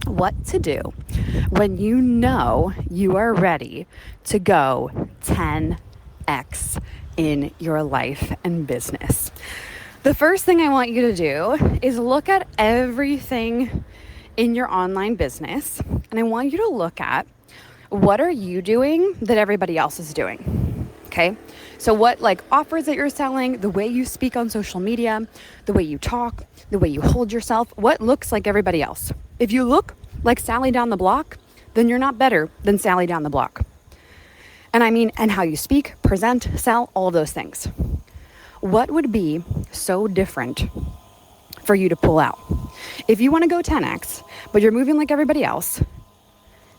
what to do when you know you are ready to go 10x in your life and business. The first thing I want you to do is look at everything in your online business, and I want you to look at what are you doing that everybody else is doing. Okay, so what offers that you're selling, the way you speak on social media, the way you talk, the way you hold yourself, what looks like everybody else. If you look like Sally down the block, then you're not better than Sally down the block. And how you speak, present, sell, all of those things. What would be so different for you to pull out? If you want to go 10x, but you're moving like everybody else,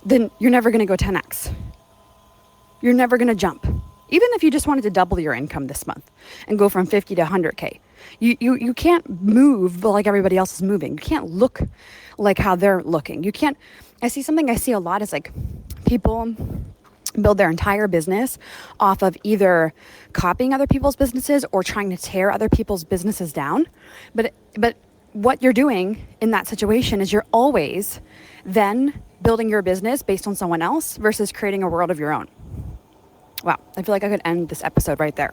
then you're never going to go 10x. You're never going to jump. Even if you just wanted to double your income this month and go from 50 to 100K, you can't move like everybody else is moving. You can't look like how they're looking. I see a lot is like people build their entire business off of either copying other people's businesses or trying to tear other people's businesses down. But what you're doing in that situation is you're always then building your business based on someone else versus creating a world of your own. Wow, I feel like I could end this episode right there.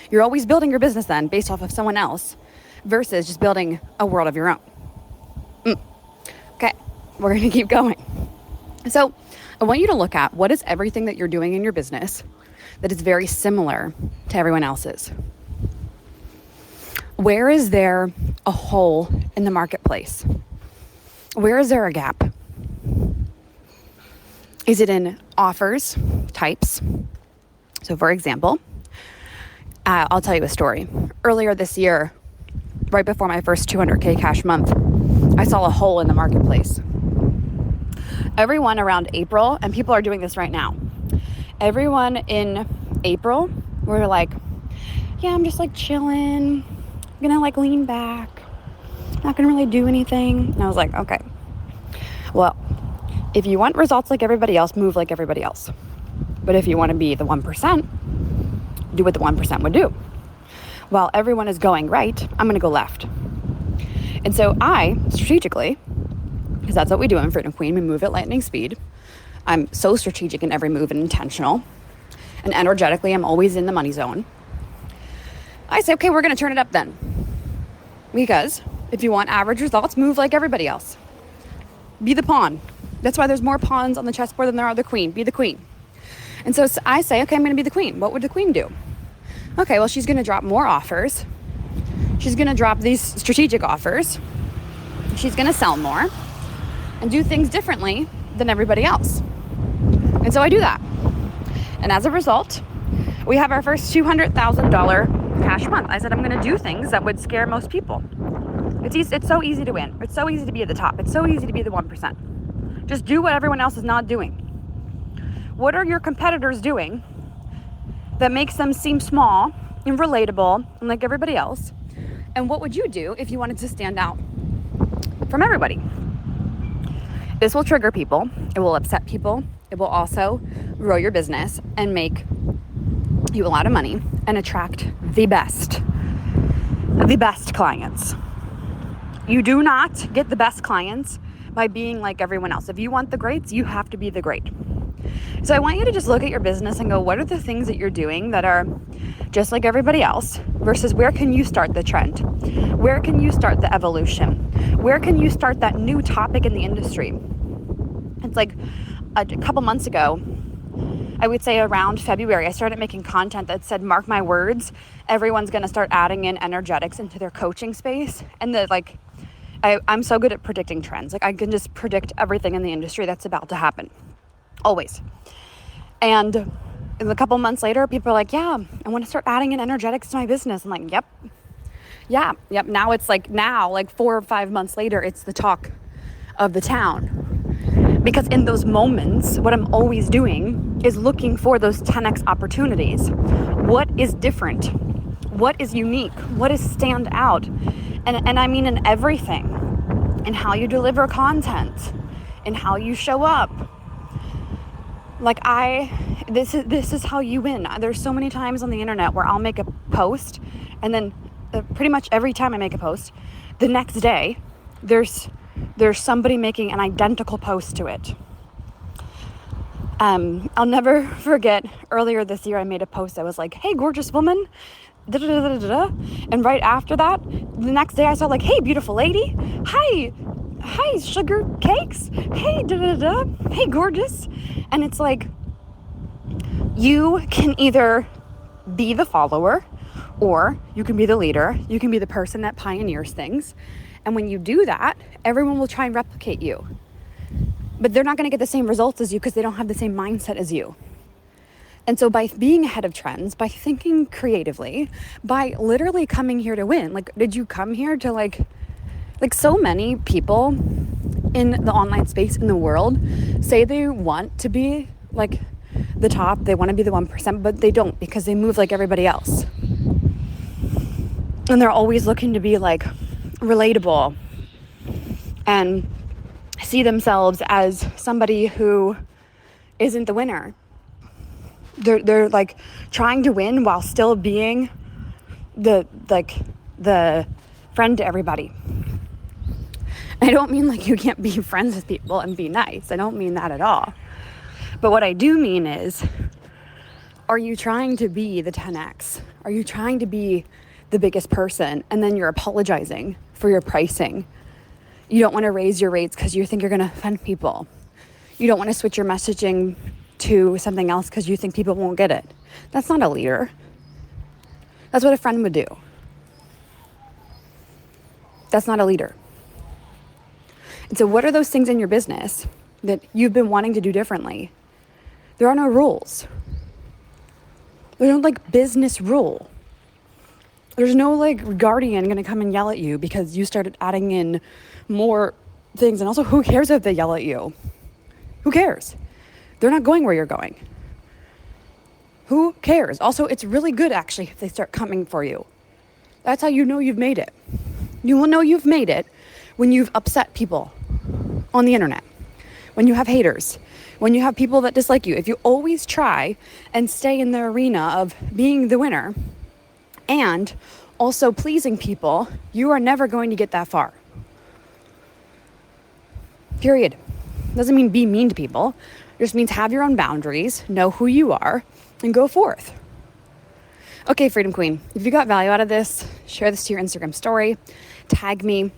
You're always building your business then based off of someone else versus just building a world of your own. Okay, we're going to keep going. So I want you to look at what is everything that you're doing in your business that is very similar to everyone else's. Where is there a hole in the marketplace? Where is there a gap? Is it in offers, types? So for example, I'll tell you a story. Earlier this year, right before my first 200K cash month, I saw a hole in the marketplace. Everyone around April, and people are doing this right now, everyone in April were like, yeah, I'm just chilling. I'm gonna lean back. Not gonna really do anything. And I was like, okay, well, if you want results like everybody else, move like everybody else. But if you want to be the 1%, do what the 1% would do. While everyone is going right, I'm going to go left. And so I, strategically, because that's what we do in Freedom Queen, we move at lightning speed. I'm so strategic in every move and intentional. And energetically, I'm always in the money zone. I say, okay, we're going to turn it up then. Because if you want average results, move like everybody else. Be the pawn. That's why there's more pawns on the chessboard than there are the queen. Be the queen. And so I say, okay, I'm going to be the queen. What would the queen do? Okay, well, she's going to drop more offers. She's going to drop these strategic offers. She's going to sell more and do things differently than everybody else. And so I do that. And as a result, we have our first $200,000 cash month. I said, I'm going to do things that would scare most people. It's so easy to win. It's so easy to be at the top. It's so easy to be the 1%. Just do what everyone else is not doing. What are your competitors doing that makes them seem small and relatable and like everybody else? And what would you do if you wanted to stand out from everybody? This will trigger people. It will upset people. It will also grow your business and make you a lot of money and attract the best clients. You do not get the best clients by being like everyone else. If you want the greats, you have to be the great. So I want you to just look at your business and go, what are the things that you're doing that are just like everybody else versus where can you start the trend? Where can you start the evolution? Where can you start that new topic in the industry? It's like a couple months ago, I would say around February, I started making content that said, mark my words, everyone's going to start adding in energetics into their coaching space. And I'm so good at predicting trends. I can just predict everything in the industry that's about to happen. Always. And a couple months later, people are like, yeah, I want to start adding in energetics to my business. I'm like, yep. Now it's 4 or 5 months later, it's the talk of the town. Because in those moments, what I'm always doing is looking for those 10x opportunities. What is different? What is unique? What is stand out? And I mean in everything. In how you deliver content. In how you show up. This is how you win. There's so many times on the internet where I'll make a post and then pretty much every time I make a post, the next day there's there's somebody making an identical post to it. I'll never forget, earlier this year I made a post that was like, hey, gorgeous woman, da da da da da. And right after that, the next day I saw like, hey, beautiful lady, hi, sugar cakes, hey, da da da, hey, gorgeous. And it's like, you can either be the follower, or you can be the leader. You can be the person that pioneers things. And when you do that, everyone will try and replicate you. But they're not going to get the same results as you because they don't have the same mindset as you. And so by being ahead of trends, by thinking creatively, by literally coming here to win, like, did you come here to like so many people in the online space in the world say they want to be like the top, they want to be the 1%, but they don't because they move like everybody else. And they're always looking to be like relatable and see themselves as somebody who isn't the winner. They're like trying to win while still being the friend to everybody. I don't mean like you can't be friends with people and be nice. I don't mean that at all. But what I do mean is, are you trying to be the 10x? Are you trying to be the biggest person and then you're apologizing for your pricing? You don't want to raise your rates because you think you're going to offend people. You don't want to switch your messaging to something else because you think people won't get it. That's not a leader. That's what a friend would do. That's not a leader. And so what are those things in your business that you've been wanting to do differently? There are no rules. There's no like business rule. There's no like guardian going to come and yell at you because you started adding in more things. And also, who cares if they yell at you? Who cares? They're not going where you're going. Who cares? Also, it's really good actually if they start coming for you. That's how you know you've made it. You will know you've made it when you've upset people on the internet, when you have haters, when you have people that dislike you. If you always try and stay in the arena of being the winner and also pleasing people, you are never going to get that far. Period. Doesn't mean be mean to people. It just means have your own boundaries, know who you are, and go forth. Okay, Freedom Queen, if you got value out of this, share this to your Instagram story, tag me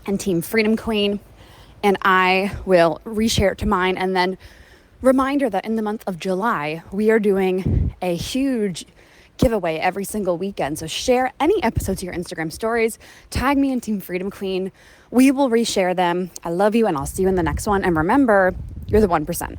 and Team Freedom Queen, and I will reshare it to mine. And then reminder that in the month of July, we are doing a huge giveaway every single weekend. So share any episodes to your Instagram stories, tag me and Team Freedom Queen. We will reshare them. I love you, and I'll see you in the next one. And remember, you're the 1%.